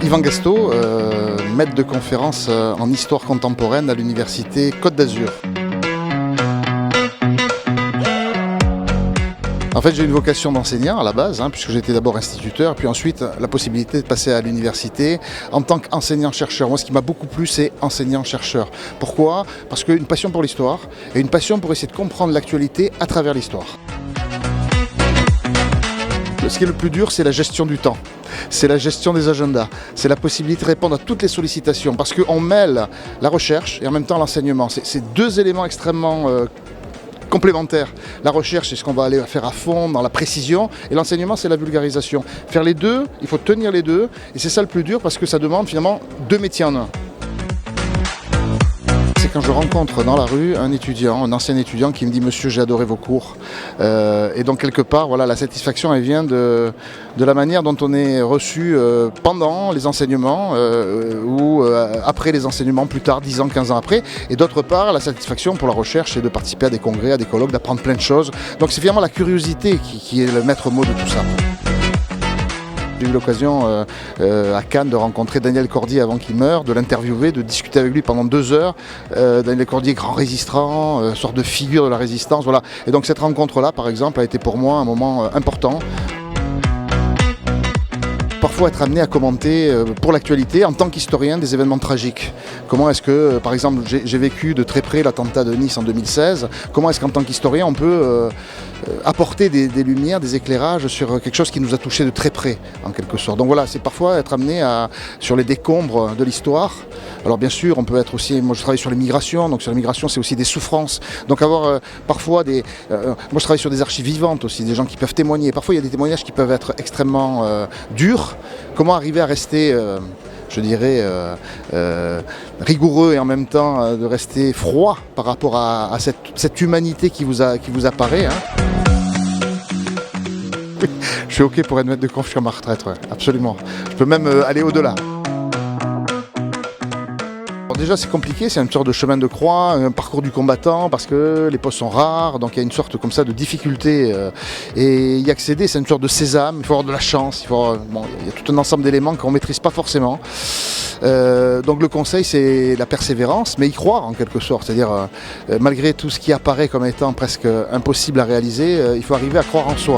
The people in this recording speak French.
Yvan Gastaud, maître de conférence en histoire contemporaine à l'université Côte d'Azur. En fait, j'ai une vocation d'enseignant à la base, puisque j'étais d'abord instituteur, puis ensuite la possibilité de passer à l'université en tant qu'enseignant-chercheur. Moi, ce qui m'a beaucoup plu, c'est enseignant-chercheur. Pourquoi ? Parce qu'une passion pour l'histoire et une passion pour essayer de comprendre l'actualité à travers l'histoire. Ce qui est le plus dur, c'est la gestion du temps. C'est la gestion des agendas. C'est la possibilité de répondre à toutes les sollicitations. Parce qu'on mêle la recherche et en même temps l'enseignement. C'est deux éléments extrêmement complémentaires. La recherche, c'est ce qu'on va aller faire à fond dans la précision. Et l'enseignement, c'est la vulgarisation. Faire les deux, il faut tenir les deux. Et c'est ça le plus dur parce que ça demande finalement deux métiers en un. C'est quand je rencontre dans la rue un étudiant, un ancien étudiant qui me dit « Monsieur, j'ai adoré vos cours ». Et donc quelque part, voilà, la satisfaction, elle vient de la manière dont on est reçu pendant les enseignements ou après les enseignements, plus tard, 10 ans, 15 ans après. Et d'autre part, la satisfaction pour la recherche, c'est de participer à des congrès, à des colloques, d'apprendre plein de choses. Donc c'est finalement la curiosité qui est le maître mot de tout ça. J'ai eu l'occasion à Cannes de rencontrer Daniel Cordier avant qu'il meure, de l'interviewer, de discuter avec lui pendant 2 heures. Daniel Cordier, grand résistant, sorte de figure de la résistance. Voilà. Et donc cette rencontre-là, par exemple, a été pour moi un moment important. Parfois être amené à commenter pour l'actualité en tant qu'historien des événements tragiques. Comment est-ce que, par exemple, j'ai vécu de très près l'attentat de Nice en 2016, comment est-ce qu'en tant qu'historien on peut apporter des lumières, des éclairages sur quelque chose qui nous a touchés de très près, en quelque sorte. Donc voilà, c'est parfois être amené sur les décombres de l'histoire. Alors bien sûr, on peut être aussi, moi je travaille sur les migrations, donc sur les migrations c'est aussi des souffrances. Donc avoir parfois moi je travaille sur des archives vivantes aussi, des gens qui peuvent témoigner. Parfois il y a des témoignages qui peuvent être extrêmement durs. Comment arriver à rester, je dirais, rigoureux et en même temps de rester froid par rapport à cette humanité qui vous apparaît. Je suis OK pour être maître de conf, je suis à ma retraite, ouais, absolument. Je peux même aller au-delà. Alors déjà c'est compliqué, c'est une sorte de chemin de croix, un parcours du combattant parce que les postes sont rares, donc il y a une sorte comme ça de difficulté et y accéder c'est une sorte de sésame, il faut avoir de la chance, il y a tout un ensemble d'éléments qu'on ne maîtrise pas forcément. Donc le conseil c'est la persévérance, mais y croire en quelque sorte, c'est-à-dire malgré tout ce qui apparaît comme étant presque impossible à réaliser, il faut arriver à croire en soi.